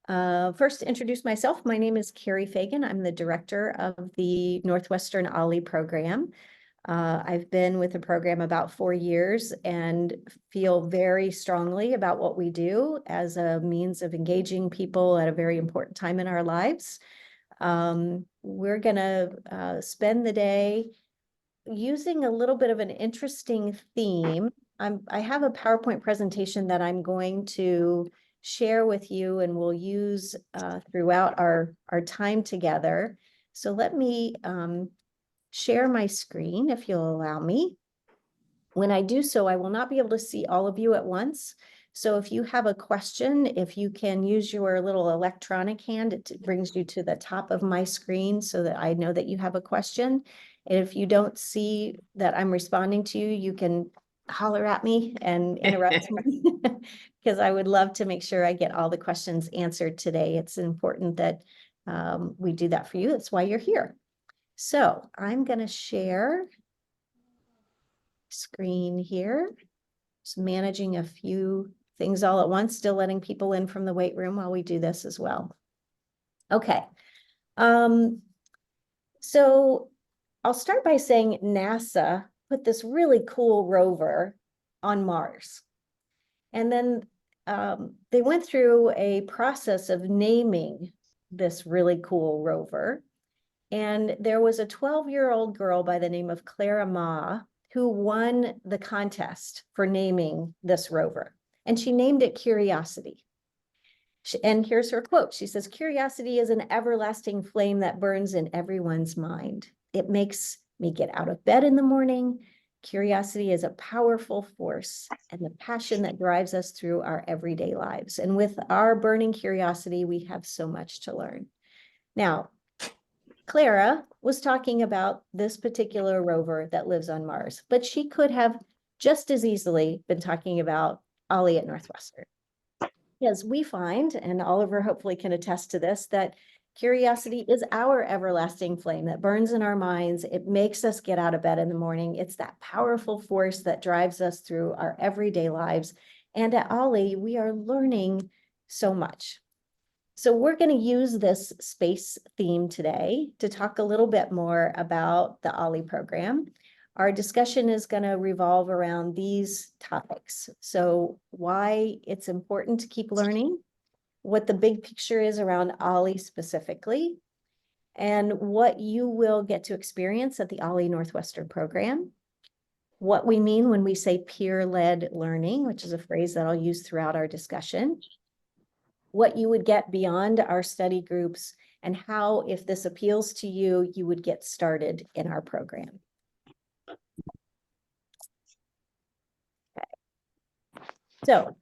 First, to introduce myself, my name is Carrie Fagan. I'm the director of the Northwestern OLLI program. I've been with the program about 4 years and feel very strongly about what we do as a means of engaging people at a very important time in our lives. We're going to spend the day using a little bit of an interesting theme. I have a PowerPoint presentation that I'm going to share with you and we'll use throughout our time together. So let me share my screen if you'll allow me. When I do so, I will not be able to see all of you at once. So if you have a question, if you can use your little electronic hand, it brings you to the top of my screen so that I know that you have a question. And if you don't see that I'm responding to you, you can holler at me and interrupt me because I would love to make sure I get all the questions answered today. It's important that we do that for you. That's why you're here. So I'm going to share screen here. Just managing a few things all at once, still letting people in from the weight room while we do this as well. Okay. So I'll start by saying NASA put this really cool rover on Mars. And then they went through a process of naming this really cool rover. And there was a 12-year-old girl by the name of Clara Ma who won the contest for naming this rover. And she named it Curiosity. And here's her quote. She says, "Curiosity is an everlasting flame that burns in everyone's mind. It makes me get out of bed in the morning. Curiosity is a powerful force and the passion that drives us through our everyday lives. And with our burning curiosity, we have so much to learn." Now, Clara was talking about this particular rover that lives on Mars, but she could have just as easily been talking about OLLI at Northwestern. Because we find, and Oliver hopefully can attest to this, that curiosity is our everlasting flame that burns in our minds. It makes us get out of bed in the morning. It's that powerful force that drives us through our everyday lives. And at OLLI, we are learning so much. So we're going to use this space theme today to talk a little bit more about the OLLI program. Our discussion is going to revolve around these topics. So why it's important to keep learning, what the big picture is around OLLI specifically, and what you will get to experience at the OLLI Northwestern program, what we mean when we say peer-led learning, which is a phrase that I'll use throughout our discussion, what you would get beyond our study groups, and how, if this appeals to you, you would get started in our program. Okay. So,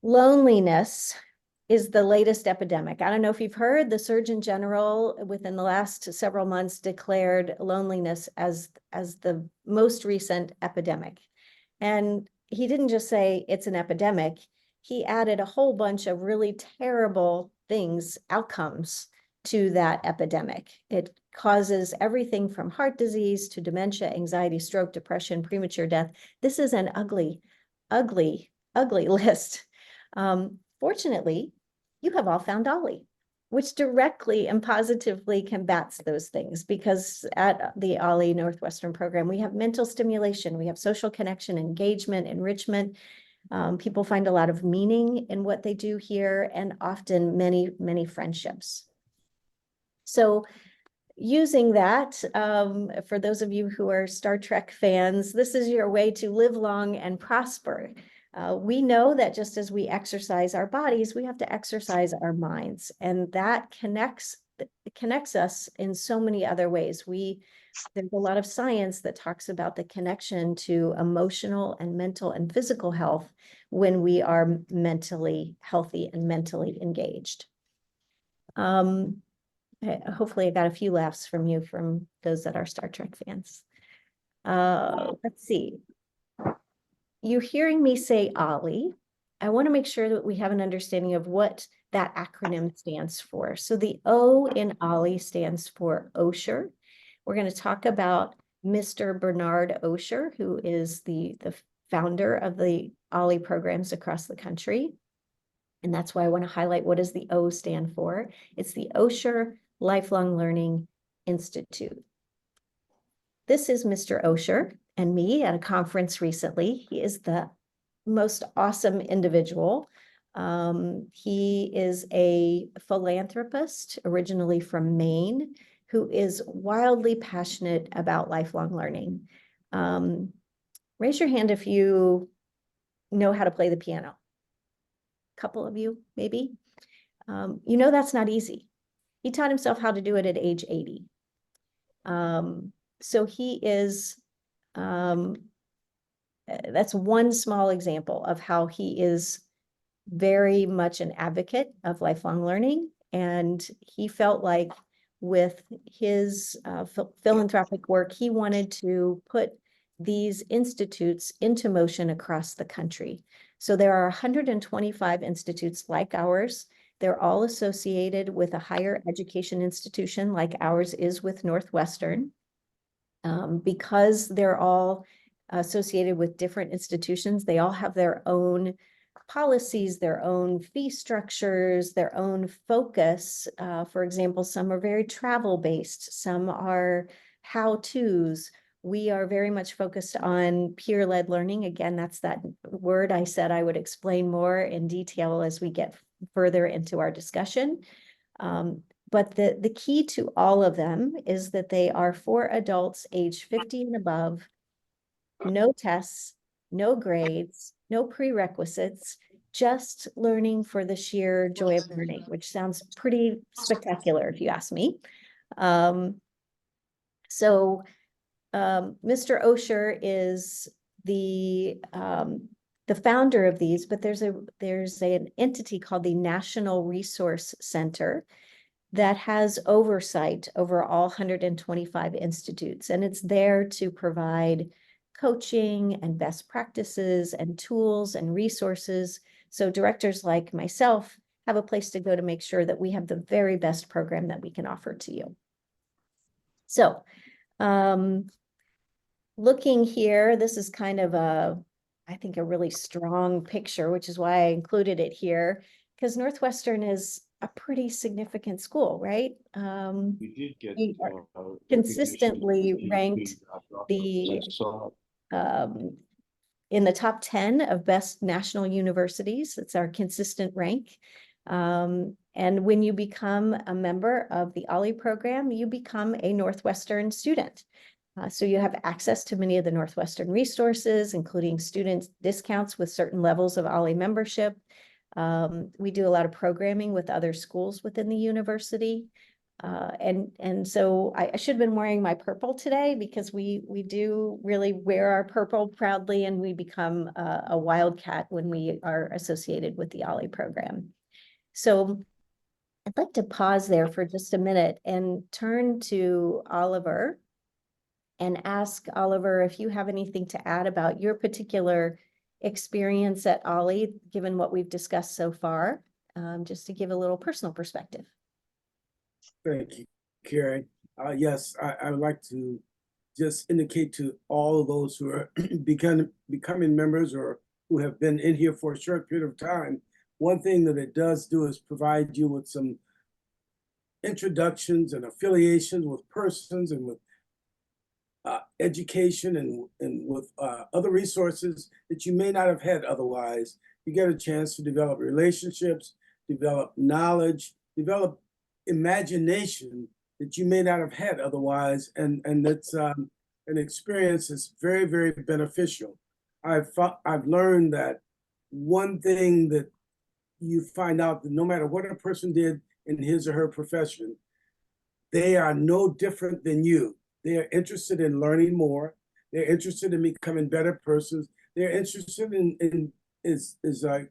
loneliness is the latest epidemic. I don't know if you've heard, the Surgeon General within the last several months declared loneliness as the most recent epidemic. And he didn't just say it's an epidemic. He added a whole bunch of really terrible things, outcomes to that epidemic. It causes everything from heart disease to dementia, anxiety, stroke, depression, premature death. This is an ugly, ugly, ugly list. Fortunately, you have all found OLLI, which directly and positively combats those things, because at the OLLI Northwestern program, we have mental stimulation, we have social connection, engagement, enrichment. People find a lot of meaning in what they do here, and often many, many friendships. So using that, for those of you who are Star Trek fans, this is your way to live long and prosper. We know that just as we exercise our bodies, we have to exercise our minds, and that connects us in so many other ways. There's a lot of science that talks about the connection to emotional and mental and physical health when we are mentally healthy and mentally engaged. Hopefully I got a few laughs from you, from those that are Star Trek fans. Let's see. You're hearing me say OLLI. I want to make sure that we have an understanding of what that acronym stands for. So the O in OLLI stands for Osher. We're going to talk about Mr. Bernard Osher, who is the founder of the OLLI programs across the country. And that's why I want to highlight, what does the O stand for? It's the Osher Lifelong Learning Institute. This is Mr. Osher and me at a conference recently. He is the most awesome individual. He is a philanthropist originally from Maine who is wildly passionate about lifelong learning. Raise your hand if you know how to play the piano. A couple of you, maybe. You know that's not easy. He taught himself how to do it at age 80. So he is, that's one small example of how he is very much an advocate of lifelong learning. And he felt like with his philanthropic work, he wanted to put these institutes into motion across the country. So there are 125 institutes like ours. They're all associated with a higher education institution like ours is with Northwestern. Because they're all associated with different institutions, they all have their own policies, their own fee structures, their own focus. For example, some are very travel-based, some are how-tos. We are very much focused on peer-led learning. Again, that's that word I said I would explain more in detail as we get further into our discussion. But the key to all of them is that they are for adults age 50 and above, no tests, no grades, no prerequisites, just learning for the sheer joy of learning, which sounds pretty spectacular if you ask me. Mr. Osher is the founder of these, but there's an entity called the National Resource Center that has oversight over all 125 institutes, and it's there to provide coaching and best practices and tools and resources. So directors like myself have a place to go to make sure that we have the very best program that we can offer to you. So looking here, this is kind of I think a really strong picture, which is why I included it here, because Northwestern is a pretty significant school, right? We did get We are consistently ranked the in the top 10 of best national universities. It's our consistent rank. And when you become a member of the OLLI program, you become a Northwestern student. So you have access to many of the Northwestern resources, including student discounts with certain levels of OLLI membership. We do a lot of programming with other schools within the university. And so I should have been wearing my purple today because we do really wear our purple proudly, and we become a wildcat when we are associated with the OLLI program. So I'd like to pause there for just a minute and turn to Oliver and ask Oliver if you have anything to add about your particular experience at OLLI, given what we've discussed so far, just to give a little personal perspective. Thank you, Carrie. Yes, I would like to just indicate to all of those who are becoming members or who have been in here for a short period of time, one thing that it does do is provide you with some introductions and affiliations with persons and with education and with other resources that you may not have had otherwise. You get a chance to develop relationships, develop knowledge, develop imagination that you may not have had otherwise, and that's an experience that's very, very beneficial. I've learned that one thing that you find out that no matter what a person did in his or her profession, they are no different than you. They are interested in learning more. They're interested in becoming better persons. They're interested in as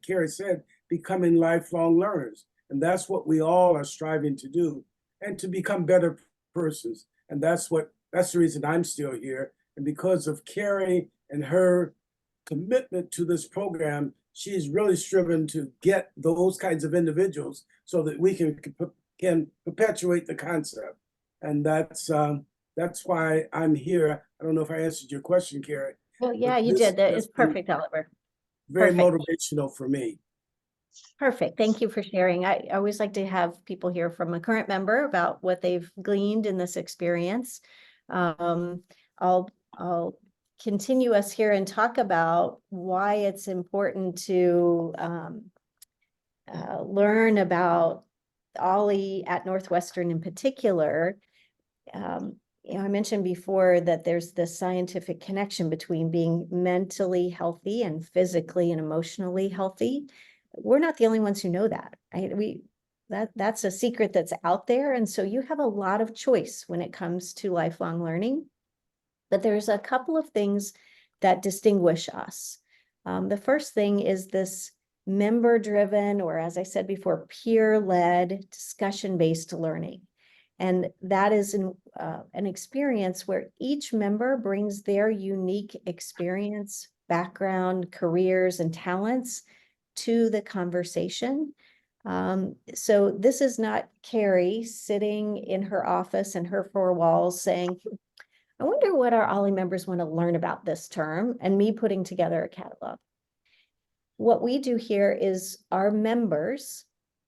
Carrie said, becoming lifelong learners. And that's what we all are striving to do, and to become better persons. And that's the reason I'm still here. And because of Carrie and her commitment to this program, she's really striven to get those kinds of individuals so that we can perpetuate the concept. And that's why I'm here. I don't know if I answered your question, Carrie. Well, yeah, you did. That is perfect, Oliver. Very Perfect. motivational for me. Perfect. Thank you for sharing. I always like to have people hear from a current member about what they've gleaned in this experience. Um, I'll continue us here and talk about why it's important to learn about OLLI at Northwestern in particular. I mentioned before that there's this scientific connection between being mentally healthy and physically and emotionally healthy. We're not the only ones who know that. That's a secret that's out there. And so you have a lot of choice when it comes to lifelong learning. But there's a couple of things that distinguish us. The first thing is this member-driven, or as I said before, peer-led, discussion-based learning. And that is an experience where each member brings their unique experience, background, careers, and talents to the conversation. So this is not Carrie sitting in her office and her four walls saying, I wonder what our OLLI members want to learn about this term, and me putting together a catalog. What we do here is our members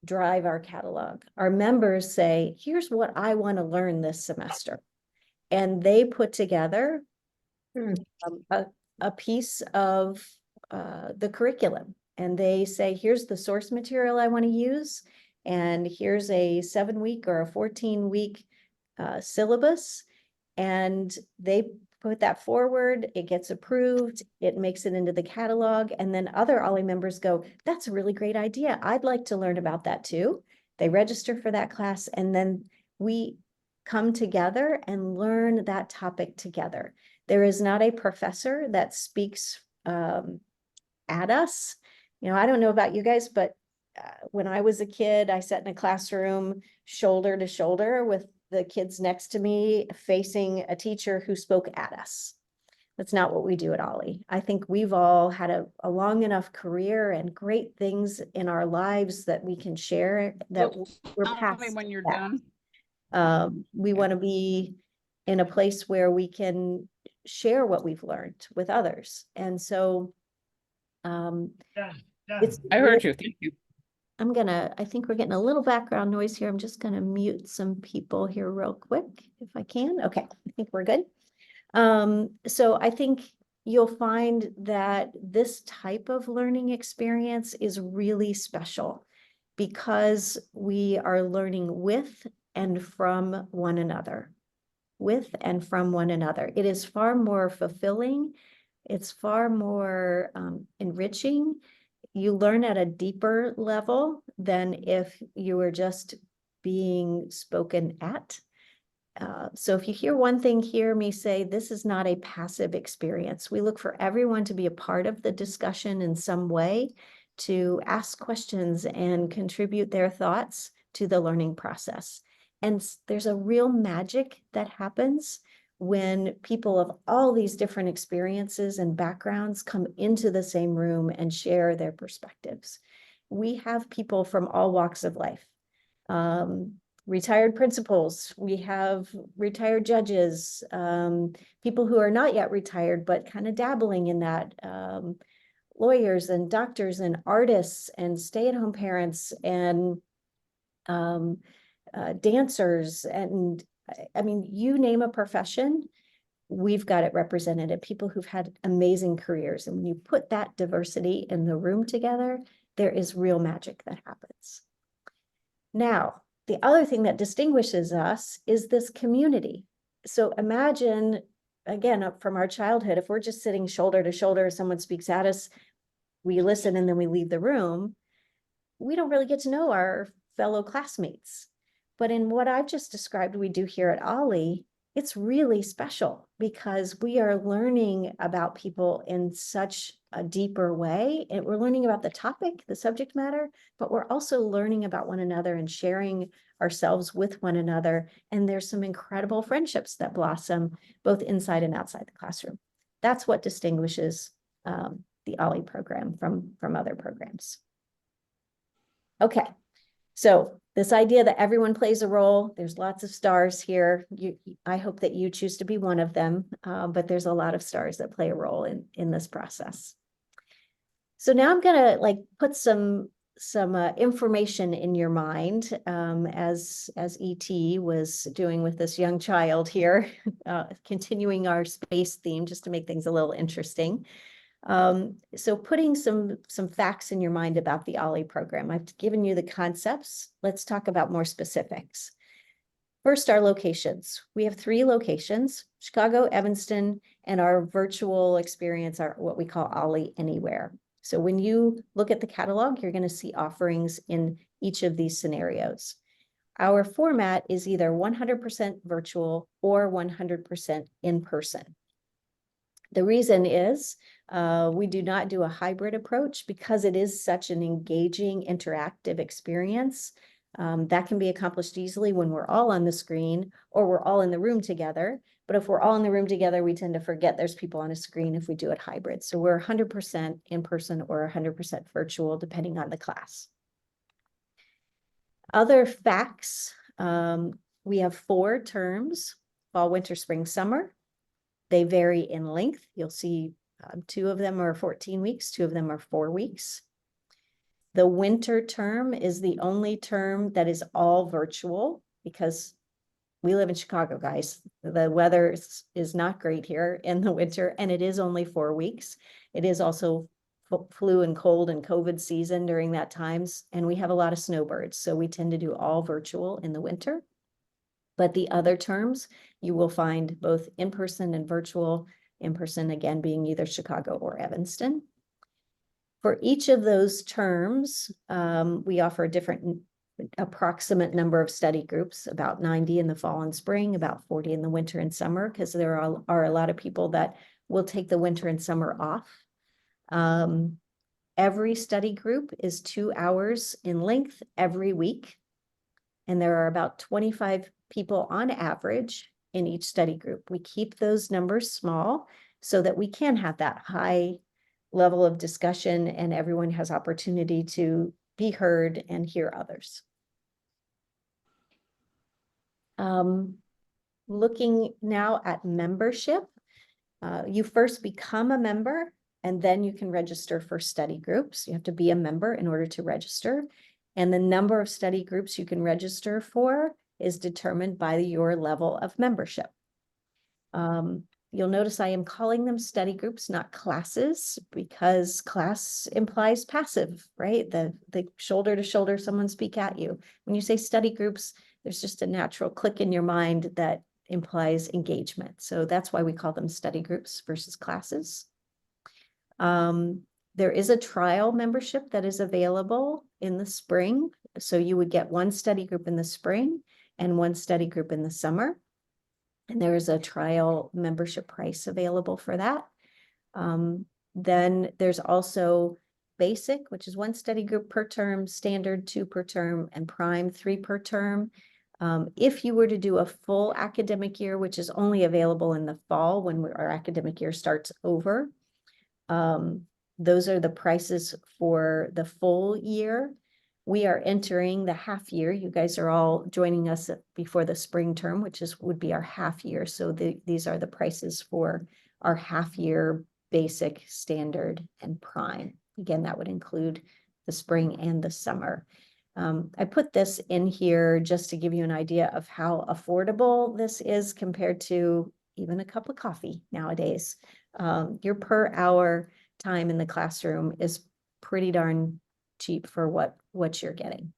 drive our catalog. Our members say, here's what I want to learn this semester. And they put together a piece of the curriculum. And they say, here's the source material I want to use. And here's a 7-week or a 14-week syllabus. And they put that forward, it gets approved, it makes it into the catalog, and then other OLLI members go, that's a really great idea. I'd like to learn about that too. They register for that class, and then we come together and learn that topic together. There is not a professor that speaks at us. I don't know about you guys, but when I was a kid, I sat in a classroom shoulder to shoulder with the kids next to me facing a teacher who spoke at us. That's not what we do at OLLI. I think we've all had a long enough career and great things in our lives that we can share that we're past Tell me when you're that. done. We want to be in a place where we can share what we've learned with others. And so it's I heard you. Thank you. I think we're getting a little background noise here. I'm just gonna mute some people here real quick if I can. Okay, I think we're good. So I think you'll find that this type of learning experience is really special because we are learning with and from one another. With and from one another. It is far more fulfilling. It's far more enriching. You learn at a deeper level than if you were just being spoken at. So if you hear one thing, hear me say, this is not a passive experience. We look for everyone to be a part of the discussion in some way, to ask questions and contribute their thoughts to the learning process. And there's a real magic that happens when people of all these different experiences and backgrounds come into the same room and share their perspectives. We have people from all walks of life. Retired principals, we have retired judges, people who are not yet retired, but kind of dabbling in that, lawyers and doctors and artists and stay-at-home parents and dancers. And I mean, you name a profession, we've got it represented. People who've had amazing careers. And when you put that diversity in the room together, there is real magic that happens. Now, the other thing that distinguishes us is this community. So imagine, again, up from our childhood, if we're just sitting shoulder to shoulder, someone speaks at us, we listen and then we leave the room, we don't really get to know our fellow classmates. But in what I've just described we do here at OLLI, it's really special because we are learning about people in such a deeper way. And we're learning about the topic, the subject matter, but we're also learning about one another and sharing ourselves with one another. And there's some incredible friendships that blossom both inside and outside the classroom. That's what distinguishes the OLLI program from other programs. Okay. So this idea that everyone plays a role, there's lots of stars here. I hope that you choose to be one of them, but there's a lot of stars that play a role in this process. So now I'm gonna put some some information in your mind, as ET was doing with this young child here, continuing our space theme just to make things a little interesting. So putting some facts in your mind about the OLLI program. I've given you the concepts. Let's talk about more specifics. First, our locations. We have 3 locations: Chicago, Evanston, and our virtual experience, are what we call OLLI Anywhere. So when you look at the catalog, you're going to see offerings in each of these scenarios. Our format is either 100% virtual or 100% in person. The reason is we do not do a hybrid approach because it is such an engaging, interactive experience. That can be accomplished easily when we're all on the screen or we're all in the room together. But if we're all in the room together, we tend to forget there's people on a screen if we do it hybrid. So we're 100% in person or 100% virtual, depending on the class. Other facts, we have 4 terms: fall, winter, spring, summer. They vary in length. You'll see 2 of them are 14 weeks, 2 of them are 4 weeks. The winter term is the only term that is all virtual because we live in Chicago, guys. The weather is not great here in the winter, and it is only 4 weeks. It is also flu and cold and COVID season during that times, and we have a lot of snowbirds, so we tend to do all virtual in the winter. But the other terms, you will find both in-person and virtual. In-person, again, being either Chicago or Evanston. For each of those terms, we offer a different approximate number of study groups, about 90 in the fall and spring, about 40 in the winter and summer, because there are a lot of people that will take the winter and summer off. Every study group is 2 hours in length every week, and there are about 25 people on average in each study group. We keep those numbers small so that we can have that high level of discussion and everyone has opportunity to be heard and hear others. Looking now at membership, you first become a member and then you can register for study groups. You have to be a member in order to register. And the number of study groups you can register for is determined by your level of membership. You'll notice I am calling them study groups, not classes, because class implies passive, right? The shoulder to shoulder, someone speak at you. When you say study groups, there's just a natural click in your mind that implies engagement. So that's why we call them study groups versus classes. There is a trial membership that is available in the spring. So you would get 1 study group in the spring and 1 study group in the summer. And there is a trial membership price available for that. Then there's also basic, which is 1 study group per term, standard 2 per term, and prime 3 per term. If you were to do a full academic year, which is only available in the fall when our academic year starts over, those are the prices for the full year. We are entering the half year. You guys are all joining us before the spring term, which would be our half year. So these are the prices for our half year, basic, standard, and prime. Again, that would include the spring and the summer. I put this in here just to give you an idea of how affordable this is compared to even a cup of coffee nowadays. Your per hour time in the classroom is pretty darn cheap for what you're getting.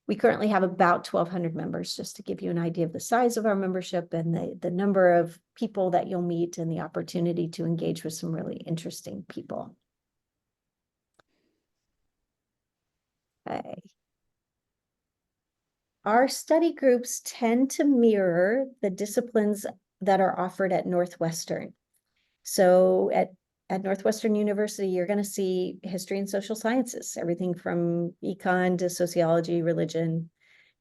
We currently have about 1,200 members, just to give you an idea of the size of our membership and the number of people that you'll meet and the opportunity to engage with some really interesting people. Okay. Our study groups tend to mirror the disciplines that are offered at Northwestern. So at Northwestern University, you're going to see history and social sciences, everything from econ to sociology, religion.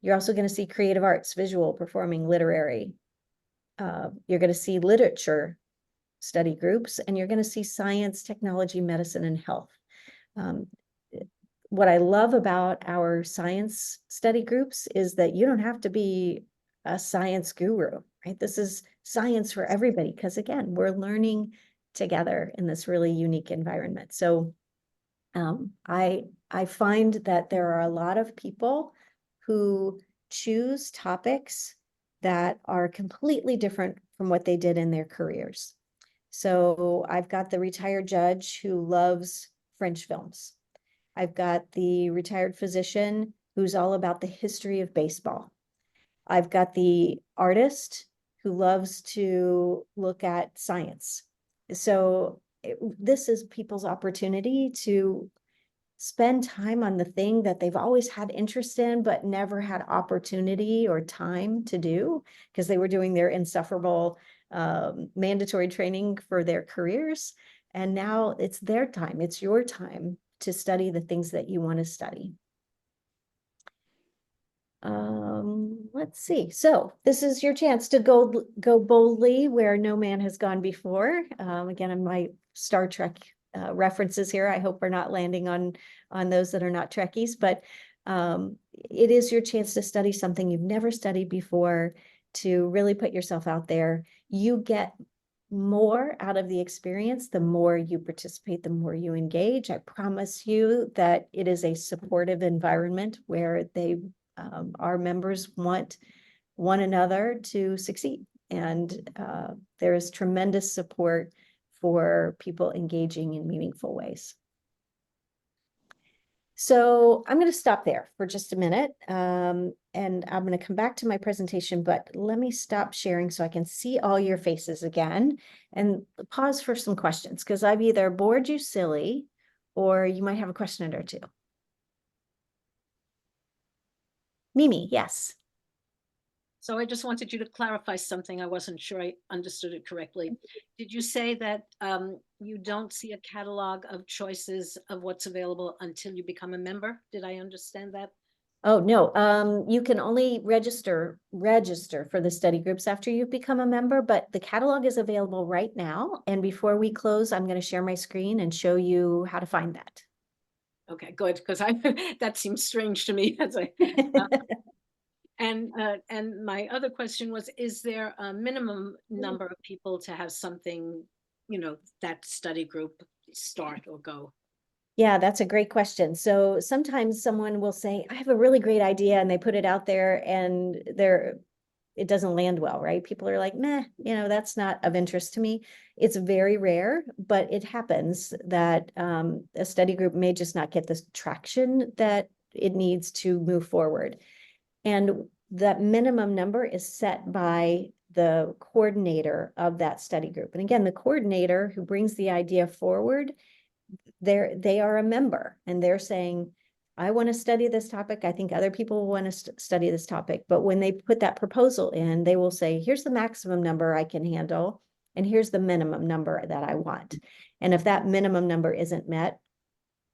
You're also going to see creative arts, visual, performing, literary. You're going to see literature study groups, and you're going to see science, technology, medicine, and health. What I love about our science study groups is that you don't have to be a science guru, right? This is science for everybody, because again, we're learning together in this really unique environment. So I find that there are a lot of people who choose topics that are completely different from what they did in their careers. So I've got the retired judge who loves French films. I've got the retired physician who's all about the history of baseball. I've got the artist who loves to look at science. So this is people's opportunity to spend time on the thing that they've always had interest in, but never had opportunity or time to do because they were doing their insufferable mandatory training for their careers. And now it's their time, it's your time to study the things that you want to study. Let's see. So this is your chance to go boldly where no man has gone before. Again, on my Star Trek references here, I hope we're not landing on those that are not Trekkies, but it is your chance to study something you've never studied before, to really put yourself out there. You get more out of the experience the more you participate, the more you engage. I promise you that it is a supportive environment where our members want one another to succeed. And there is tremendous support for people engaging in meaningful ways. So I'm going to stop there for just a minute, and I'm going to come back to my presentation, but let me stop sharing so I can see all your faces again and pause for some questions, because I've either bored you silly or you might have a question or two. Mimi, yes. So I just wanted you to clarify something. I wasn't sure I understood it correctly. Did you say that you don't see a catalog of choices of what's available until you become a member? Did I understand that? Oh, no, you can only register for the study groups after you've become a member, but the catalog is available right now. And before we close, I'm going to share my screen and show you how to find that. Okay, good, because I that seems strange to me as I and my other question was, is there a minimum number of people to have something, that study group start or go? Yeah, that's a great question. So sometimes someone will say, I have a really great idea, and they put it out there and it doesn't land well, right? People are like, meh, that's not of interest to me. It's very rare, but it happens that a study group may just not get the traction that it needs to move forward. And that minimum number is set by the coordinator of that study group. And again, the coordinator who brings the idea forward, they are a member, and they're saying, I want to study this topic. I think other people want to study this topic. But when they put that proposal in, they will say, here's the maximum number I can handle, and here's the minimum number that I want. And if that minimum number isn't met,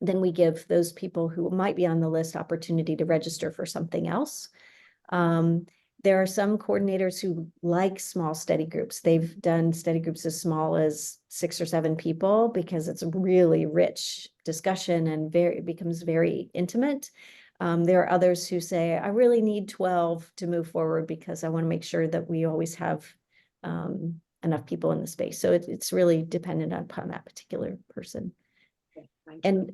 then we give those people who might be on the list opportunity to register for something else. There are some coordinators who like small study groups. They've done study groups as small as 6 or 7 people because it's a really rich discussion and it becomes very intimate. There are others who say, I really need 12 to move forward because I want to make sure that we always have enough people in the space. So it's really dependent upon that particular person. Okay, and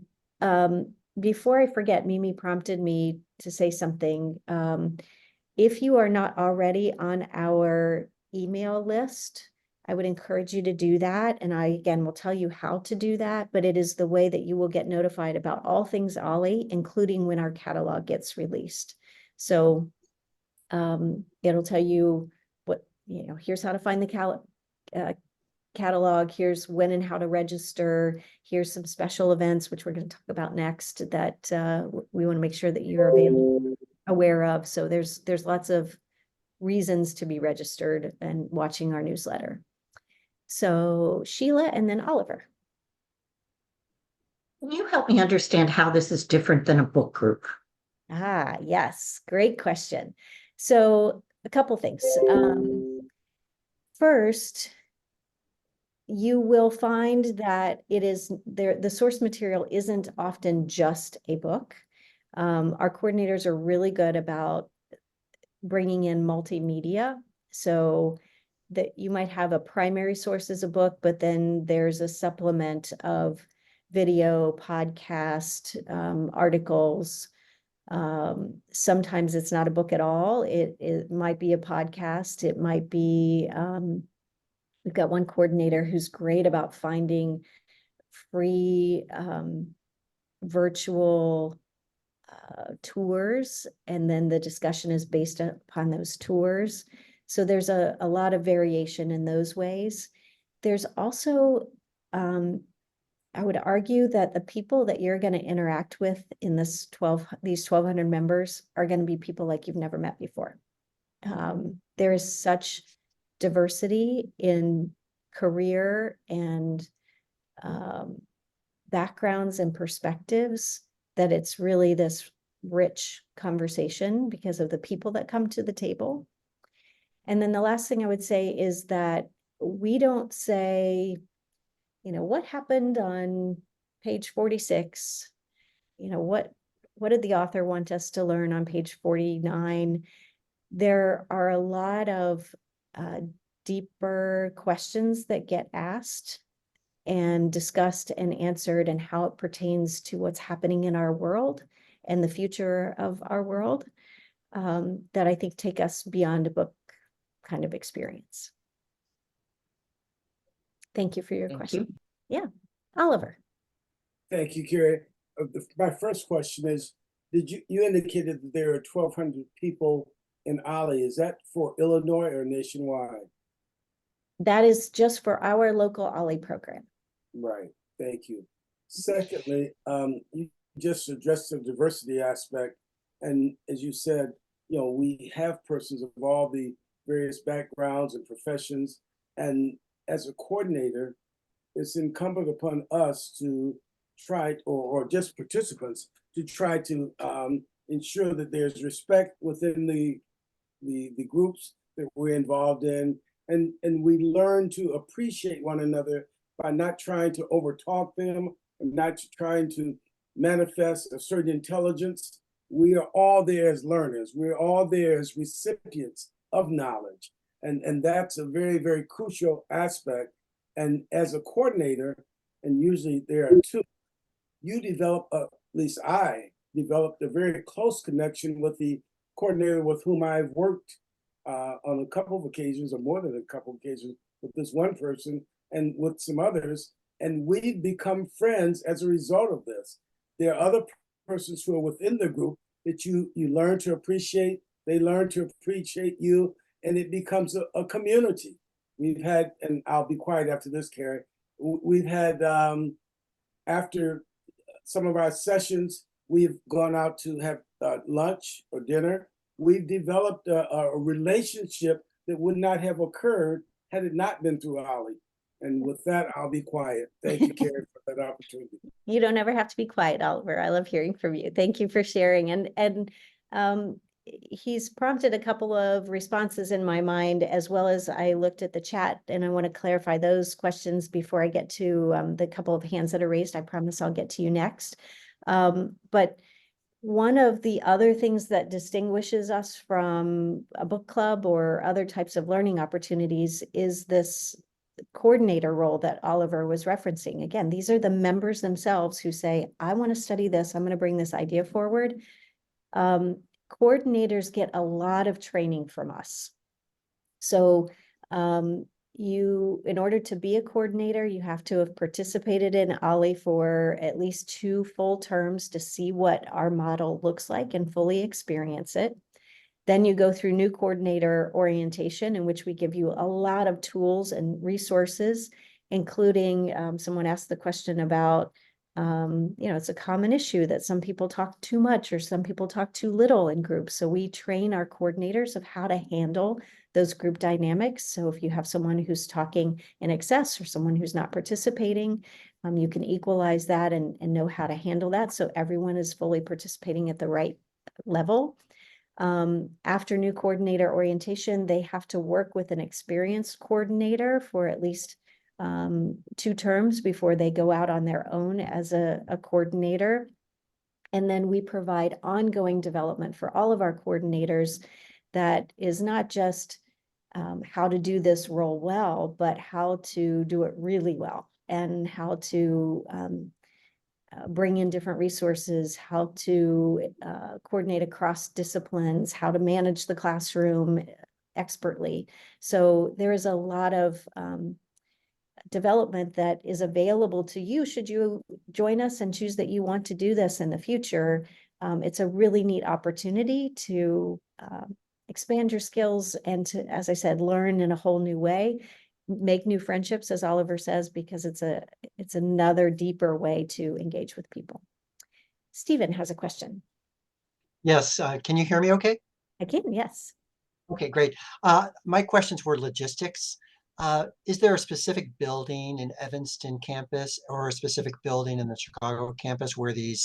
before I forget, Mimi prompted me to say something. If you are not already on our email list, I would encourage you to do that. And I, again, will tell you how to do that, but it is the way that you will get notified about all things OLLI, including when our catalog gets released. So it'll tell you what, here's how to find the catalog, here's when and how to register, here's some special events, which we're going to talk about next, that we want to make sure that you're aware of. So there's lots of reasons to be registered and watching our newsletter. So Sheila and then Oliver. Can you help me understand how this is different than a book group? Ah, yes, great question. So a couple things. First, you will find that it is there, the source material isn't often just a book. Our coordinators are really good about bringing in multimedia, so that you might have a primary source as a book, but then there's a supplement of video, podcast, articles. Sometimes it's not a book at all. It might be a podcast. It might be, we've got one coordinator who's great about finding free virtual tours, and then the discussion is based upon those tours. So there's a lot of variation in those ways. There's also, I would argue that the people that you're going to interact with in these 1,200 members are going to be people like you've never met before. There is such diversity in career and backgrounds and perspectives that it's really this rich conversation because of the people that come to the table. And then the last thing I would say is that we don't say, you know, what happened on page 46? You know, what did the author want us to learn on page 49? There are a lot of deeper questions that get asked and discussed and answered, and how it pertains to what's happening in our world and the future of our world, that I think take us beyond a book kind of experience. Thank you for your Thank question. you. Yeah, Oliver. Thank you, Carrie. My first question is, you indicated that there are 1,200 people in OLLI. Is that for Illinois or nationwide? That is just for our local OLLI program. Right, thank you. Secondly, you just addressed the diversity aspect. And as you said, you know, we have persons of all the various backgrounds and professions. And as a coordinator, it's incumbent upon us to try, or just participants, to try to ensure that there's respect within the groups that we're involved in. And we learn to appreciate one another by not trying to overtalk them, and not trying to manifest a certain intelligence. We are all there as learners. We're all there as recipients of knowledge. And that's a very, very crucial aspect. And as a coordinator, and usually there are two, you develop, at least I developed a very close connection with the coordinator with whom I've worked on a couple of occasions, or more than a couple of occasions, with this one person and with some others. And we've become friends as a result of this. There are other persons who are within the group that you learn to appreciate. They learn to appreciate you, and it becomes a community. We've had, and I'll be quiet after this, Carrie, we've had, after some of our sessions, we've gone out to have lunch or dinner. We've developed a relationship that would not have occurred had it not been through OLLI. And with that, I'll be quiet. Thank you, Carrie, for that opportunity. You don't ever have to be quiet, Oliver. I love hearing from you. Thank you for sharing. And he's prompted a couple of responses in my mind, as well as I looked at the chat, and I want to clarify those questions before I get to the couple of hands that are raised. I promise I'll get to you next. But one of the other things that distinguishes us from a book club or other types of learning opportunities is this coordinator role that Oliver was referencing. Again, these are the members themselves who say, I want to study this. I'm going to bring this idea forward. Coordinators get a lot of training from us. So in order to be a coordinator, you have to have participated in OLLI for at least 2 full terms to see what our model looks like and fully experience it. Then you go through new coordinator orientation, in which we give you a lot of tools and resources, including someone asked the question about, it's a common issue that some people talk too much or some people talk too little in groups. So we train our coordinators of how to handle those group dynamics. So if you have someone who's talking in excess or someone who's not participating, you can equalize that and know how to handle that. So everyone is fully participating at the right level. After new coordinator orientation, they have to work with an experienced coordinator for at least 2 terms before they go out on their own as a coordinator. And then we provide ongoing development for all of our coordinators that is not just how to do this role well, but how to do it really well, and how to bring in different resources, how to coordinate across disciplines, how to manage the classroom expertly. So there is a lot of development that is available to you should you join us and choose that you want to do this in the future. It's a really neat opportunity to expand your skills and to, as I said, learn in a whole new way, make new friendships, as Oliver says, because it's another deeper way to engage with people. Stephen has a question. Yes, can you hear me okay? I can, yes. Okay, great. My questions were logistics. Is there a specific building in Evanston campus or a specific building in the Chicago campus where the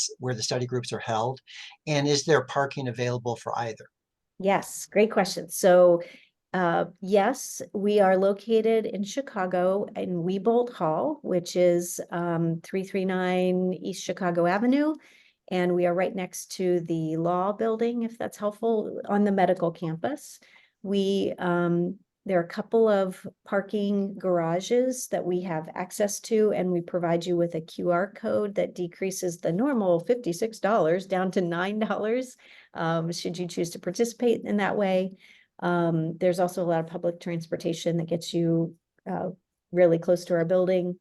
study groups are held? And is there parking available for either? Yes, great question. So yes, we are located in Chicago in Wiebold Hall, which is 339 East Chicago Avenue. And we are right next to the law building, if that's helpful, on the medical campus. There are a couple of parking garages that we have access to, and we provide you with a QR code that decreases the normal $56 down to $9, should you choose to participate in that way. There's also a lot of public transportation that gets you really close to our building.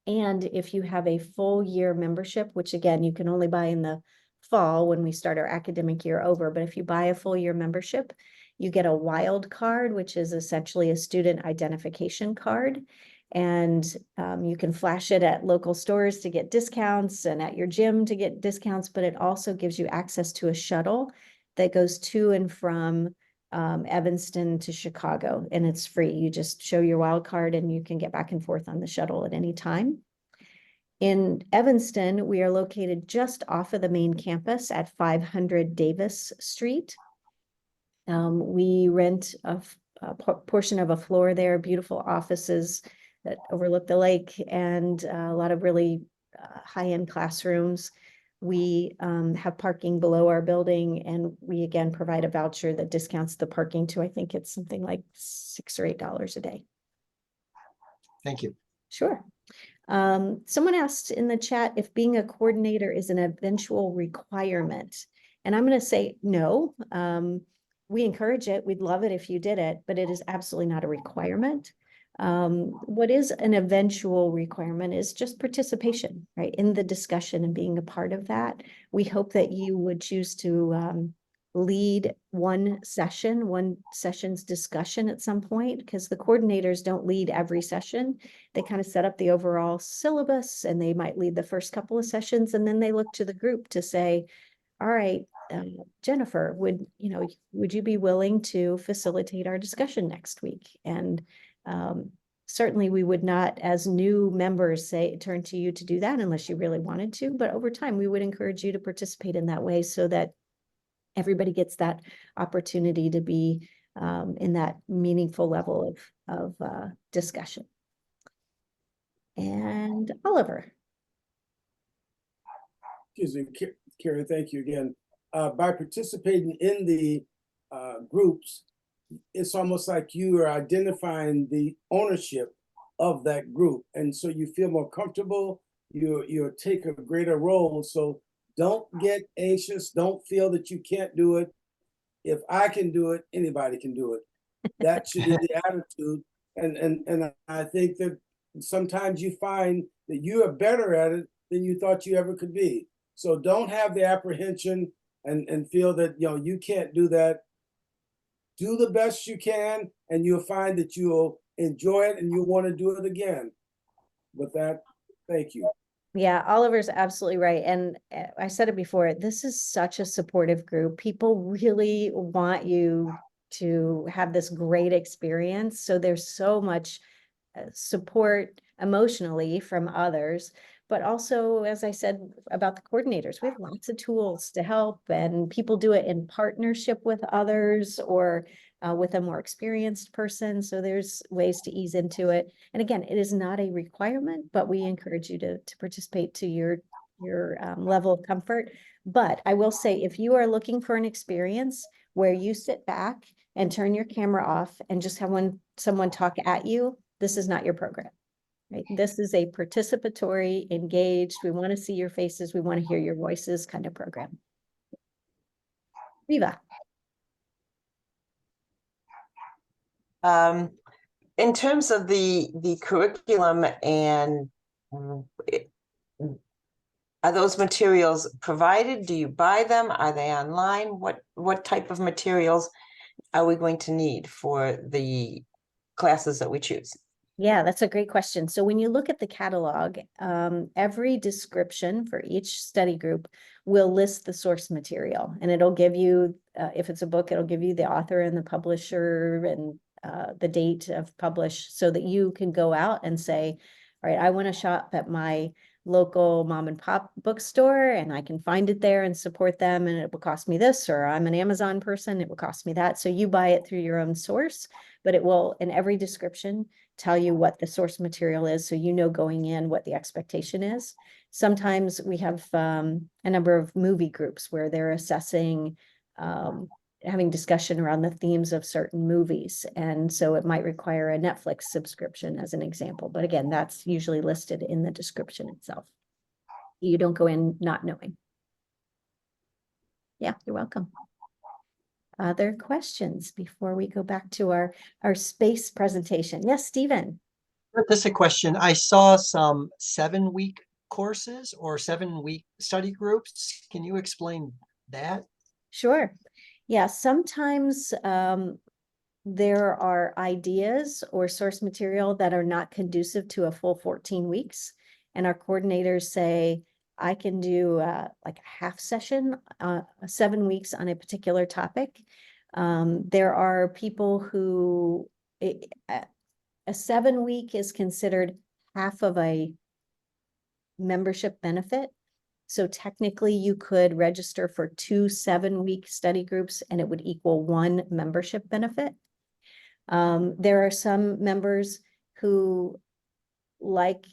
And if you have a full year membership, which again, you can only buy in the fall when we start our academic year over, but if you buy a full year membership, you get a wild card, which is essentially a student identification card. And you can flash it at local stores to get discounts and at your gym to get discounts, but it also gives you access to a shuttle that goes to and from Evanston to Chicago, and it's free. You just show your wild card and you can get back and forth on the shuttle at any time. In Evanston, we are located just off of the main campus at 500 Davis Street. We rent a portion of a floor there, beautiful offices that overlook the lake, and a lot of really high-end classrooms. We have parking below our building, and we again provide a voucher that discounts the parking to, I think it's something like $6 or $8 a day. Thank you. Sure. Someone asked in the chat if being a coordinator is an eventual requirement. And I'm going to say no. We encourage it. We'd love it if you did it, but it is absolutely not a requirement. What is an eventual requirement is just participation, right, in the discussion and being a part of that. We hope that you would choose to lead one session's discussion at some point, because the coordinators don't lead every session. They kind of set up the overall syllabus and they might lead the first couple of sessions, and then they look to the group to say, all right, Jennifer, would you be willing to facilitate our discussion next week? And certainly we would not, as new members, turn to you to do that unless you really wanted to, but over time we would encourage you to participate in that way so that everybody gets that opportunity to be in that meaningful level of discussion. And Oliver. Excuse me, Carrie, thank you again. By participating in the groups, it's almost like you are identifying the ownership of that group. And so you feel more comfortable, you'll take a greater role. So don't get anxious, don't feel that you can't do it. If I can do it, anybody can do it. That should be the attitude. And I think that sometimes you find that you are better at it than you thought you ever could be. So don't have the apprehension and feel that you can't do that. Do the best you can, and you'll find that you'll enjoy it and you'll want to do it again. With that, thank you. Yeah, Oliver's absolutely right. And I said it before, this is such a supportive group. People really want you to have this great experience. So there's so much support emotionally from others, but also, as I said about the coordinators, we have lots of tools to help, and people do it in partnership with others or with a more experienced person. So there's ways to ease into it. And again, it is not a requirement, but we encourage you to participate to your level of comfort. But I will say, if you are looking for an experience where you sit back and turn your camera off and just have someone talk at you, this is not your program. right? This is a participatory, engaged, we want to see your faces, we want to hear your voices kind of program. Viva. In terms of the curriculum and it- are those materials provided? Do you buy them? Are they online? What type of materials are we going to need for the classes that we choose? Yeah, that's a great question. So when you look at the catalog, every description for each study group will list the source material, and it'll give you, if it's a book, it'll give you the author and the publisher and the date of publish, so that you can go out and say, all right, I want to shop at my local mom and pop bookstore and I can find it there and support them, and it will cost me this, or I'm an Amazon person, it will cost me that. So you buy it through your own source, but it will, in every description, tell you what the source material is, so you know going in what the expectation is. Sometimes we have a number of movie groups where they're assessing, having discussion around the themes of certain movies. And so it might require a Netflix subscription as an example. But again, that's usually listed in the description itself. You don't go in not knowing. Yeah, you're welcome. Other questions before we go back to our space presentation? Yes, Stephen. This is a question. I saw some 7-week courses or 7-week study groups. Can you explain that? Sure. Yeah, sometimes there are ideas or source material that are not conducive to a full 14 weeks. And our coordinators say, I can do like a half session, 7 weeks on a particular topic. There are people who, a 7-week is considered half of a membership benefit. So technically you could register for 2 7-week study groups and it would equal 1 membership benefit. There are some members who like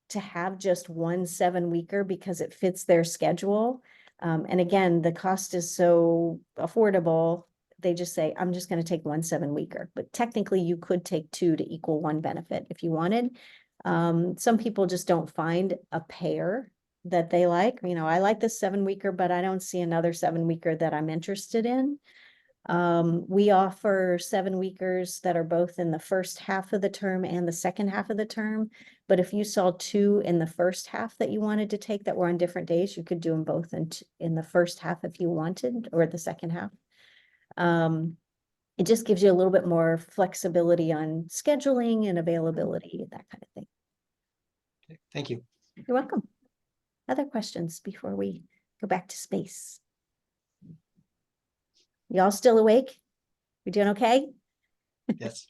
to have just 1 7-weeker because it fits their schedule. And again, the cost is so affordable. They just say, I'm just going to take 1 7-weeker, but technically you could take 2 to equal 1 benefit if you wanted. Some people just don't find a pair that they like. You know, I like this 7-weeker, but I don't see another 7-weeker that I'm interested in. We offer 7-weekers that are both in the first half of the term and the second half of the term. But if you saw 2 in the first half that you wanted to take that were on different days, you could do them both in the first half if you wanted, or the second half. It just gives you a little bit more flexibility on scheduling and availability, that kind of thing. Okay, thank you. You're welcome. Other questions before we go back to space? Y'all still awake? We doing okay? Yes.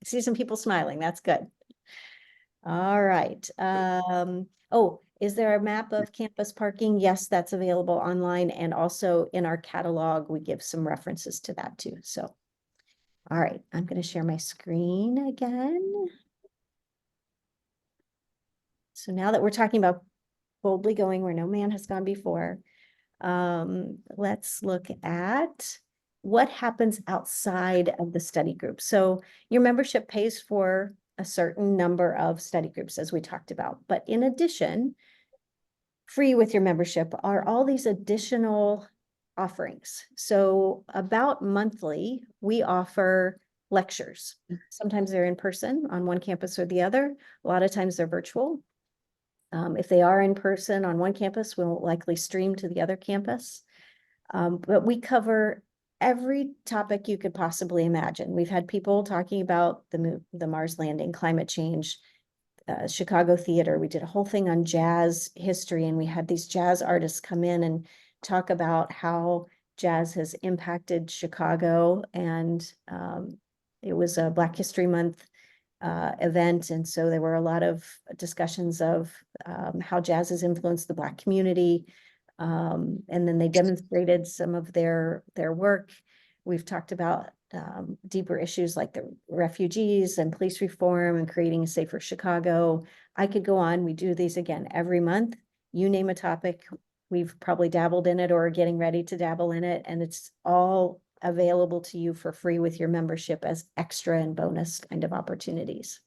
I see some people smiling. That's good. All right. Oh, is there a map of campus parking? Yes, that's available online. And also in our catalog, we give some references to that too. So, all right, I'm going to share my screen again. So now that we're talking about boldly going where no man has gone before, let's look at what happens outside of the study group. So your membership pays for a certain number of study groups, as we talked about. But in addition, free with your membership are all these additional offerings. So about monthly, we offer lectures. Sometimes they're in person on one campus or the other. A lot of times they're virtual. If they are in person on one campus, we'll likely stream to the other campus. But we cover every topic you could possibly imagine. We've had people talking about the Mars landing, climate change, Chicago theater. We did a whole thing on jazz history, and we had these jazz artists come in and talk about how jazz has impacted Chicago. And it was a Black History Month event. And so there were a lot of discussions of how jazz has influenced the Black community. And then they demonstrated some of their work. We've talked about deeper issues like the refugees and police reform and creating a safer Chicago. I could go on. We do these again every month. You name a topic, we've probably dabbled in it or are getting ready to dabble in it. And it's all available to you for free with your membership as extra and bonus kind of opportunities.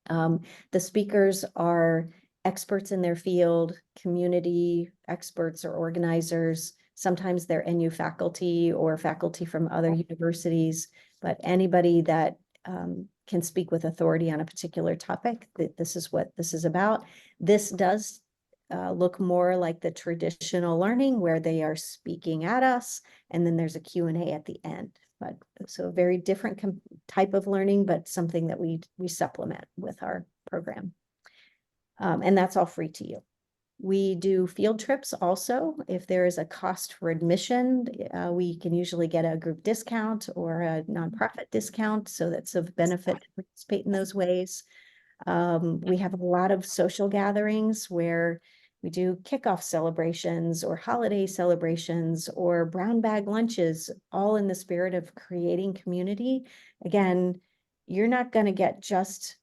The speakers are experts in their field, community experts or organizers. Sometimes they're NU faculty or faculty from other universities, but anybody that can speak with authority on a particular topic, this is what this is about. This does look more like the traditional learning where they are speaking at us, and then there's a Q&A at the end. But so a very different type of learning, but something that we supplement with our program. And that's all free to you. We do field trips also. If there is a cost for admission, we can usually get a group discount or a nonprofit discount. So that's of benefit to participate in those ways. We have a lot of social gatherings where we do kickoff celebrations or holiday celebrations or brown bag lunches, all in the spirit of creating community. Again, you're not going to get just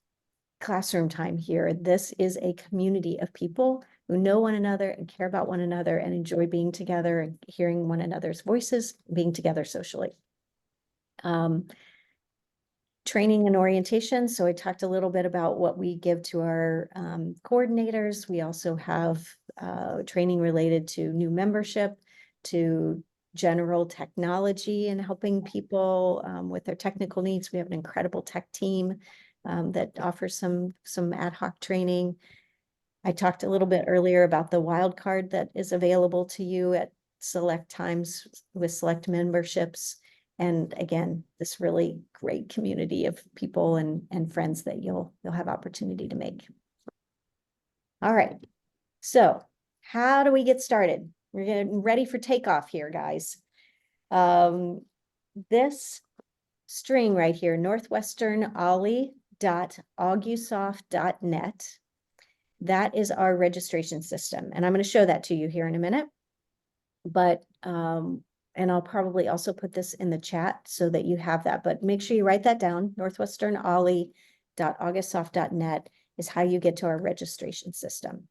classroom time here. This is a community of people who know one another and care about one another and enjoy being together and hearing one another's voices, being together socially. Training and orientation. So I talked a little bit about what we give to our coordinators. We also have training related to new membership, to general technology and helping people with their technical needs. We have an incredible tech team that offers some ad hoc training. I talked a little bit earlier about the wild card that is available to you at select times with select memberships. And again, this really great community of people and friends that you'll have opportunity to make. All right. So how do we get started? We're getting ready for takeoff here, guys. This string right here, northwesternolli.augusoft.net, that is our registration system. And I'm going to show that to you here in a minute. But and I'll probably also put this in the chat so that you have that, but make sure you write that down. northwesternolli.augusoft.net is how you get to our registration system.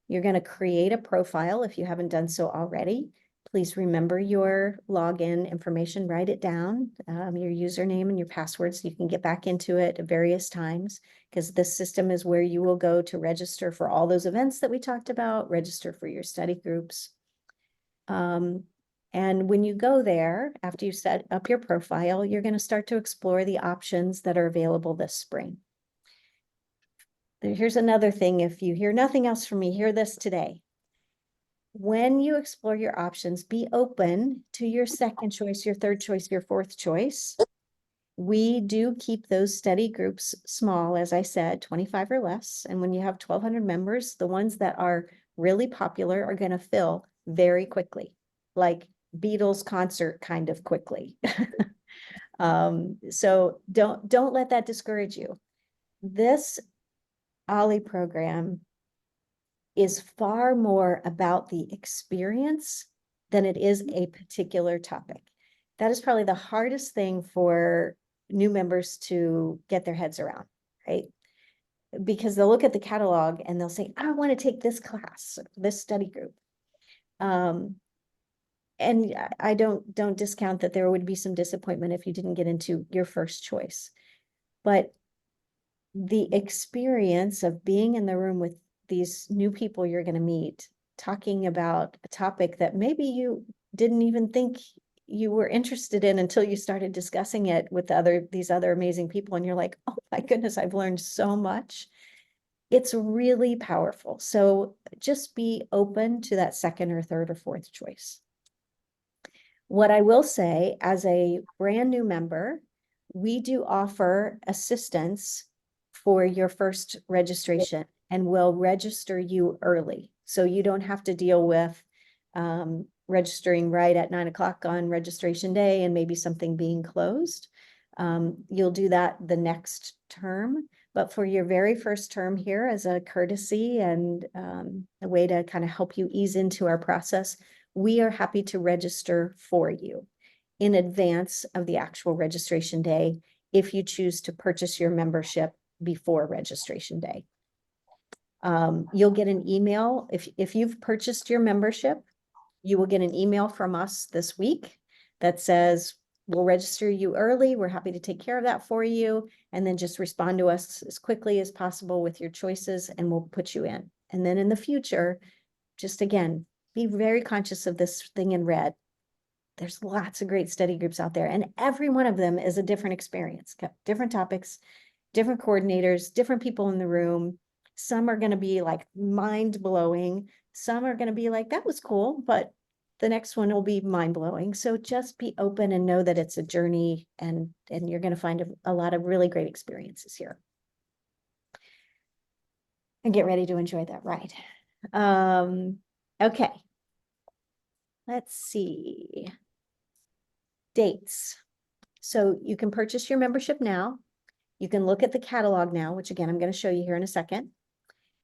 You're going to create a profile if you haven't done so already. Please remember your login information, write it down, your username and your password so you can get back into it at various times, because this system is where you will go to register for all those events that we talked about, register for your study groups. And when you go there, after you set up your profile, you're going to start to explore the options that are available this spring. Here's another thing. If you hear nothing else from me, hear this today. When you explore your options, be open to your second choice, your third choice, your fourth choice. We do keep those study groups small, as I said, 25 or less. And when you have 1,200 members, the ones that are really popular are going to fill very quickly, like Beatles concert kind of quickly. So don't let that discourage you. This OLLI program is far more about the experience than it is a particular topic. That is probably the hardest thing for new members to get their heads around, right? Because they'll look at the catalog and they'll say, I want to take this class, this study group. And I don't discount that there would be some disappointment if you didn't get into your first choice. But the experience of being in the room with these new people you're going to meet, talking about a topic that maybe you didn't even think you were interested in until you started discussing it with these other amazing people. And you're like, oh my goodness, I've learned so much. It's really powerful. So just be open to that second or third or fourth choice. What I will say, as a brand new member, we do offer assistance for your first registration, and we'll register you early. So you don't have to deal with registering right at 9 o'clock on registration day and maybe something being closed. You'll do that the next term. But for your very first term here, as a courtesy and a way to kind of help you ease into our process, we are happy to register for you in advance of the actual registration day if you choose to purchase your membership before registration day. You'll get an email. If you've purchased your membership, you will get an email from us this week that says, we'll register you early. We're happy to take care of that for you. And then just respond to us as quickly as possible with your choices and we'll put you in. And then in the future, just again, be very conscious of this thing in red. There's lots of great study groups out there and every one of them is a different experience, got different topics, different coordinators, different people in the room. Some are going to be like mind blowing. Some are going to be like, that was cool, but the next one will be mind blowing. So just be open and know that it's a journey and you're going to find a lot of really great experiences here. And get ready to enjoy that ride. Okay. Let's see. Dates. So you can purchase your membership now. You can look at the catalog now, which again, I'm going to show you here in a second.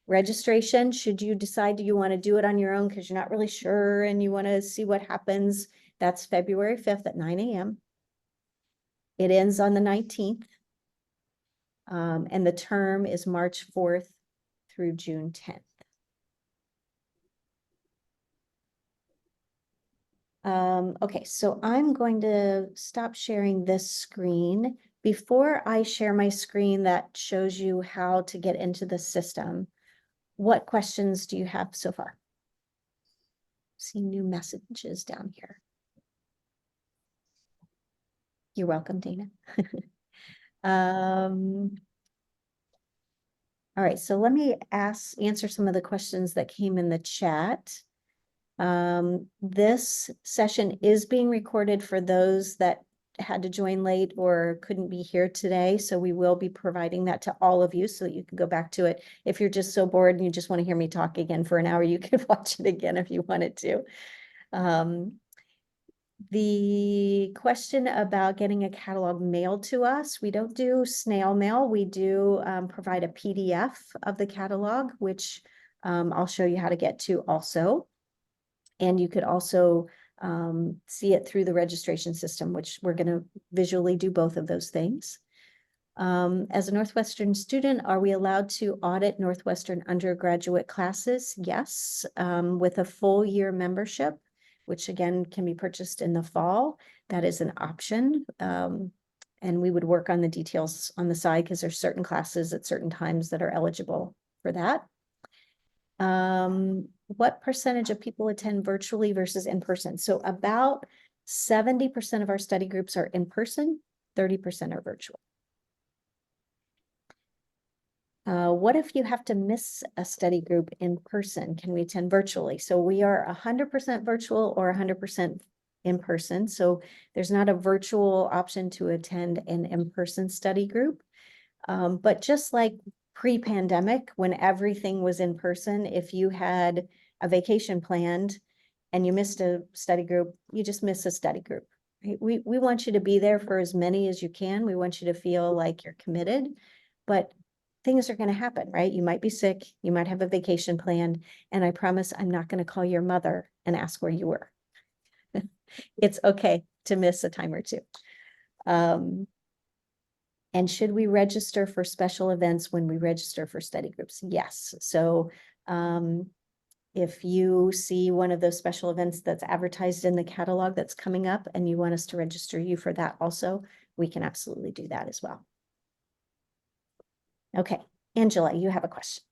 Registration, should you decide you want to do it on your own because you're not really sure and you want to see what happens, that's February 5th at 9 a.m. It ends on the 19th. And the term is March 4th through June 10th. Okay, so I'm going to stop sharing this screen. Before I share my screen that shows you how to get into the system, what questions do you have so far? See new messages down here. You're welcome, Dana. All right, so let me answer some of the questions that came in the chat. This session is being recorded for those that had to join late or couldn't be here today. So we will be providing that to all of you so that you can go back to it. If you're just so bored and you just want to hear me talk again for an hour, you can watch it again if you wanted to. The question about getting a catalog mailed to us, we don't do snail mail. We do provide a PDF of the catalog, which I'll show you how to get to also. And you could also see it through the registration system, which we're going to visually do both of those things. As a Northwestern student, are we allowed to audit Northwestern undergraduate classes? Yes, with a full year membership, which again can be purchased in the fall. That is an option. And we would work on the details on the side because there's certain classes at certain times that are eligible for that. What percentage of people attend virtually versus in person? So about 70% of our study groups are in person, 30% are virtual. What if you have to miss a study group in person? Can we attend virtually? So we are 100% virtual or 100% in person. So there's not a virtual option to attend an in-person study group. But just like pre-pandemic, when everything was in person, if you had a vacation planned and you missed a study group, you just miss a study group. Right? We want you to be there for as many as you can. We want you to feel like you're committed, but things are going to happen, right? You might be sick, you might have a vacation planned, and I promise I'm not going to call your mother and ask where you were. It's okay to miss a time or two. And should we register for special events when we register for study groups? Yes. So if you see one of those special events that's advertised in the catalog that's coming up and you want us to register you for that also, we can absolutely do that as well. Okay, Angela, you have a question.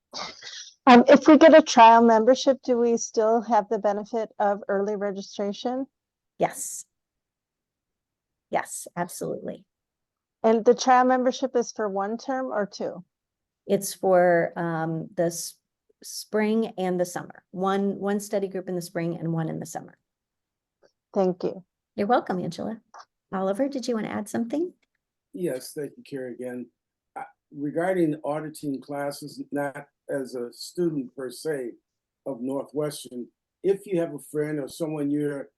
If we get a trial membership, do we still have the benefit of early registration? Yes. Yes, absolutely. And the trial membership is for one term or two? It's for the spring and the summer. One study group in the spring and one in the summer. Thank you. You're welcome, Angela. Oliver, did you want to add something? Yes, thank you, Carrie, again. Regarding auditing classes, not as a student per se of Northwestern, if you have a friend or someone you're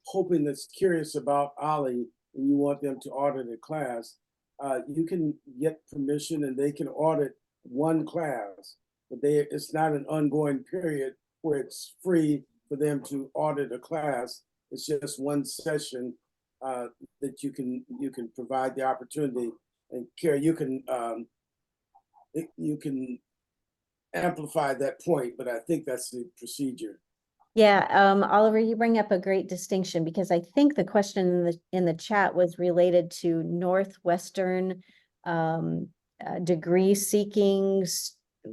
hoping that's curious about OLLI and you want them to audit a class, you can get permission and they can audit one class, but it's not an ongoing period where it's free for them to audit a class. It's just one session that you can provide the opportunity. And Carrie, you can amplify that point, but I think that's the procedure. Yeah, Oliver, you bring up a great distinction because I think the question in the chat was related to Northwestern degree seeking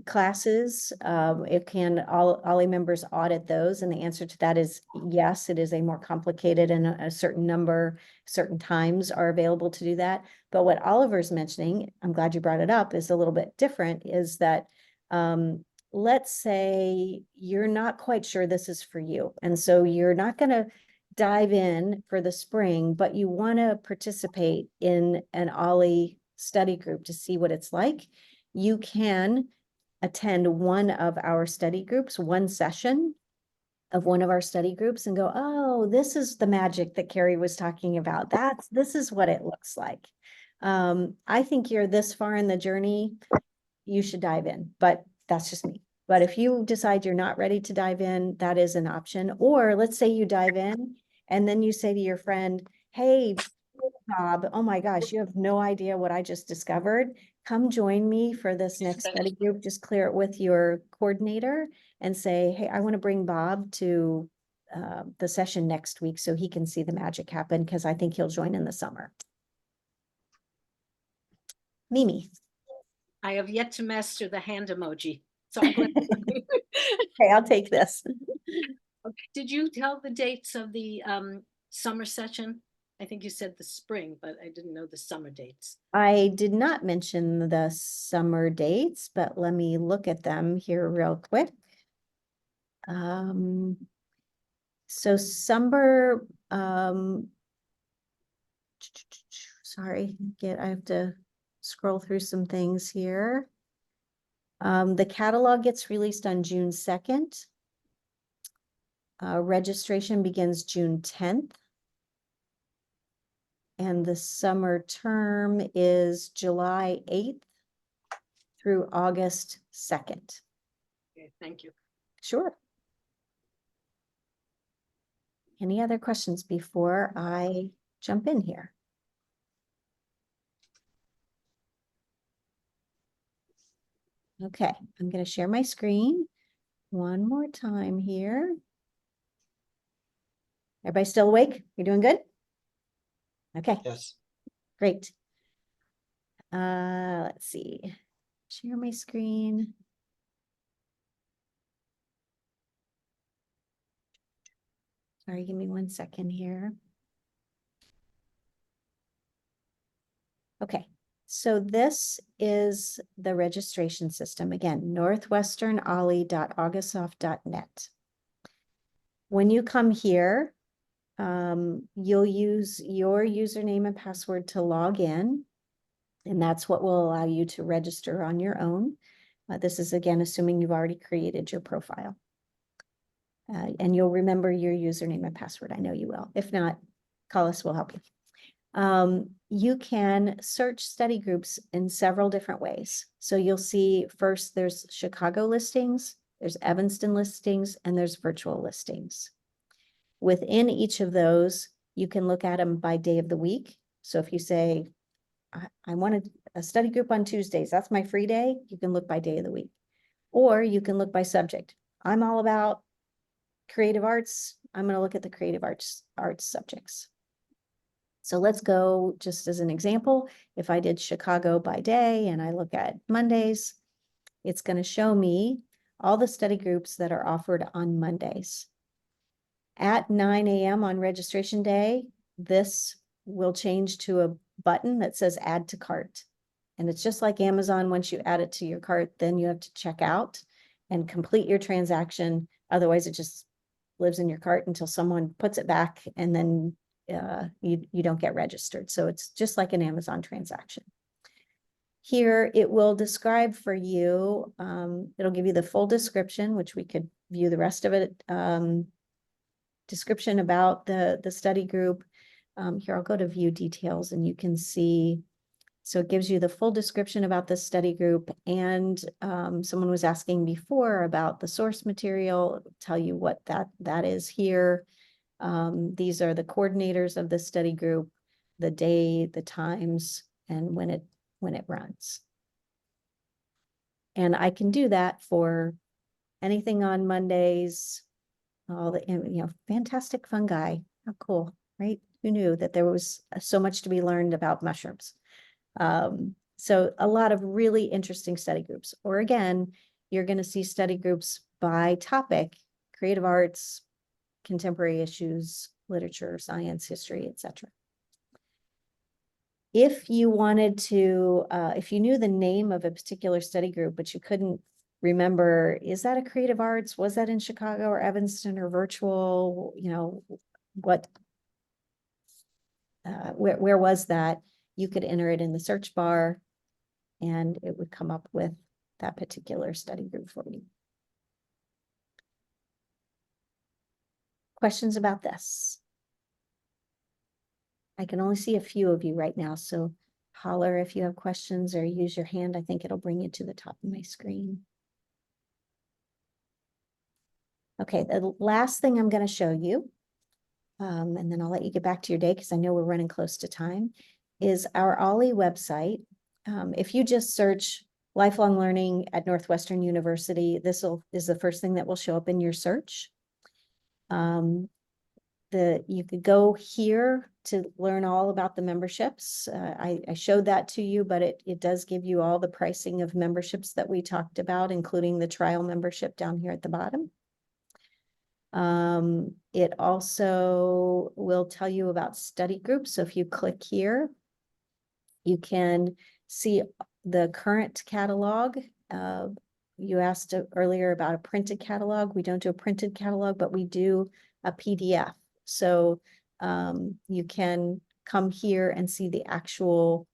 classes. It can all OLLI members audit those? And the answer to that is yes, it is a more complicated, and a certain number, certain times are available to do that. But what Oliver's mentioning, I'm glad you brought it up, is a little bit different, is that let's say you're not quite sure this is for you. And so you're not going to dive in for the spring, but you want to participate in an OLLI study group to see what it's like. You can attend one of our study groups, one session of one of our study groups, and go, oh, this is the magic that Carrie was talking about. This is what it looks like. I think you're this far in the journey, you should dive in, but that's just me. But if you decide you're not ready to dive in, that is an option. Or let's say you dive in and then you say to your friend, hey, Bob, oh my gosh, you have no idea what I just discovered. Come join me for this next study group. Just clear it with your coordinator and say, hey, I want to bring Bob to the session next week so he can see the magic happen, because I think he'll join in the summer. Mimi. I have yet to master the hand emoji, so I'm glad. Okay, I'll take this. Did you tell the dates of the summer session? I think you said the spring, but I didn't know the summer dates. I did not mention the summer dates, but let me look at them here real quick. So summer, sorry, I have to scroll through some things here. The catalog gets released on June 2nd. Registration begins June 10th. And the summer term is July 8th through August 2nd. Okay, thank you. Sure. Any other questions before I jump in here? Okay, I'm going to share my screen one more time here. Everybody still awake? You're doing good? Okay. Yes. Great. Let's see. Share my screen. Sorry, give me 1 second here. Okay, so this is the registration system. Again, northwesternolli.augustsoft.net. When you come here, you'll use your username and password to log in, and that's what will allow you to register on your own. This is, again, assuming you've already created your profile. And you'll remember your username and password. I know you will. If not, call us, we'll help you. You can search study groups in several different ways. So you'll see first there's Chicago listings, there's Evanston listings, and there's virtual listings. Within each of those, you can look at them by day of the week. So if you say, I wanted a study group on Tuesdays, that's my free day, you can look by day of the week. Or you can look by subject. I'm all about creative arts. I'm going to look at the creative arts subjects. So let's go just as an example. If I did Chicago by day and I look at Mondays, it's going to show me all the study groups that are offered on Mondays. At 9 a.m. on registration day, this will change to a button that says add to cart. And it's just like Amazon. Once you add it to your cart, then you have to check out and complete your transaction. Otherwise, it just lives in your cart until someone puts it back, and then you don't get registered. So it's just like an Amazon transaction. Here, it will describe for you, it'll give you the full description, which we could view the rest of it, description about the study group. Here, I'll go to view details and you can see. So it gives you the full description about the study group, and someone was asking before about the source material. It will tell you what that is here. These are the coordinators of the study group, the day, the times, and when it runs. And I can do that for anything on Mondays, all the, fantastic fungi. How cool, right? Who knew that there was so much to be learned about mushrooms? So a lot of really interesting study groups. Or again, you're going to see study groups by topic, creative arts, contemporary issues, literature, science, history, etc. If you wanted to, if you knew the name of a particular study group, but you couldn't remember, is that a creative arts? Was that in Chicago or Evanston or virtual? What, where was that? You could enter it in the search bar and it would come up with that particular study group for you. Questions about this? I can only see a few of you right now, so holler if you have questions or use your hand. I think it'll bring you to the top of my screen. Okay, the last thing I'm going to show you, and then I'll let you get back to your day because I know we're running close to time, is our OLLI website. If you just search lifelong learning at Northwestern University, this is the first thing that will show up in your search. You could go here to learn all about the memberships. I showed that to you, but it does give you all the pricing of memberships that we talked about, including the trial membership down here at the bottom. It also will tell you about study groups. So if you click here, you can see the current catalog. You asked earlier about a printed catalog. We don't do a printed catalog, but we do a PDF. So you can come here and see the actual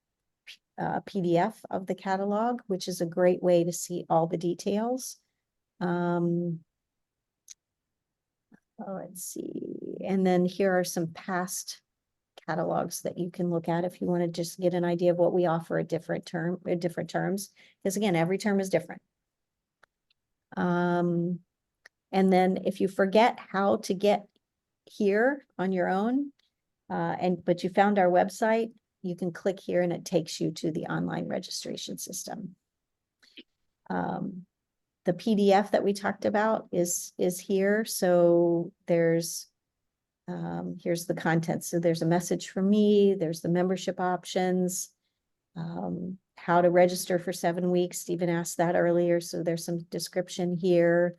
PDF of the catalog, which is a great way to see all the details. Let's see. And then here are some past catalogs that you can look at if you want to just get an idea of what we offer at different terms. Because again, every term is different. And then if you forget how to get here on your own, but you found our website, you can click here and it takes you to the online registration system. The PDF that we talked about is here. So there's here's the content. So there's a message from me, there's the membership options, how to register for 7 weeks. Stephen asked that earlier. So there's some description here.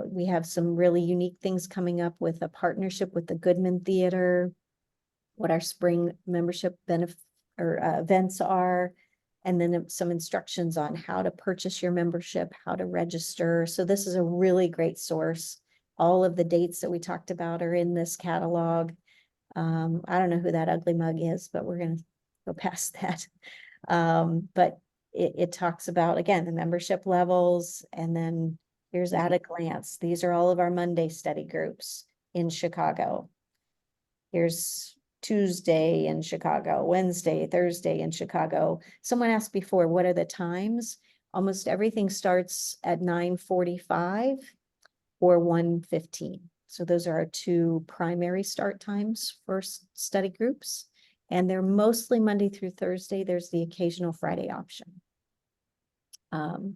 We have some really unique things coming up with a partnership with the Goodman Theater, what our spring membership events are, and then some instructions on how to purchase your membership, how to register. So this is a really great source. All of the dates that we talked about are in this catalog. I don't know who that ugly mug is, but we're going to go past that. But it talks about, again, the membership levels, and then here's at a glance. These are all of our Monday study groups in Chicago. Here's Tuesday in Chicago, Wednesday, Thursday in Chicago. Someone asked before, what are the times? Almost everything starts at 9:45 or 1:15. So those are our two primary start times for study groups. And they're mostly Monday through Thursday. There's the occasional Friday option.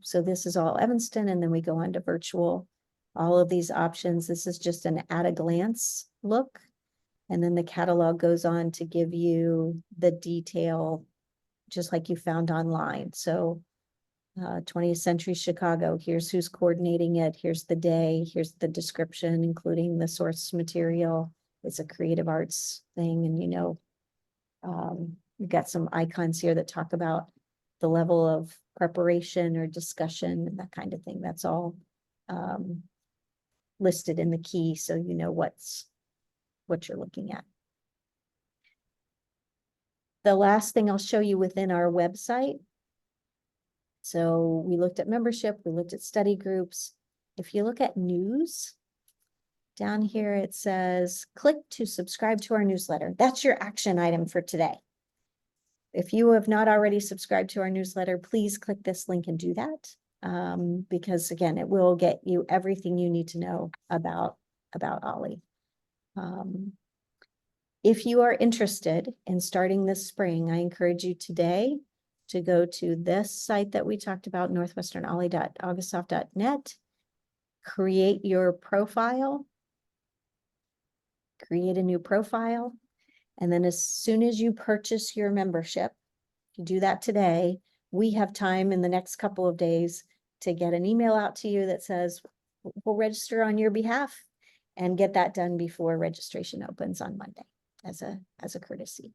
So this is all Evanston, and then we go on to virtual. All of these options, this is just an at a glance look. And then the catalog goes on to give you the detail, just like you found online. So 20th Century Chicago, here's who's coordinating it. Here's the day, here's the description, including the source material. It's a creative arts thing. And we've got some icons here that talk about the level of preparation or discussion and that kind of thing. That's all listed in the key, so you know what you're looking at. The last thing I'll show you within our website. So we looked at membership, we looked at study groups. If you look at news, down here it says, click to subscribe to our newsletter. That's your action item for today. If you have not already subscribed to our newsletter, please click this link and do that. Because again, it will get you everything you need to know about OLLI. If you are interested in starting this spring, I encourage you today to go to this site that we talked about, northwesternolli.augustsoft.net. create your profile, create a new profile. And then as soon as you purchase your membership, you do that today, we have time in the next couple of days to get an email out to you that says, we'll register on your behalf and get that done before registration opens on Monday as a courtesy.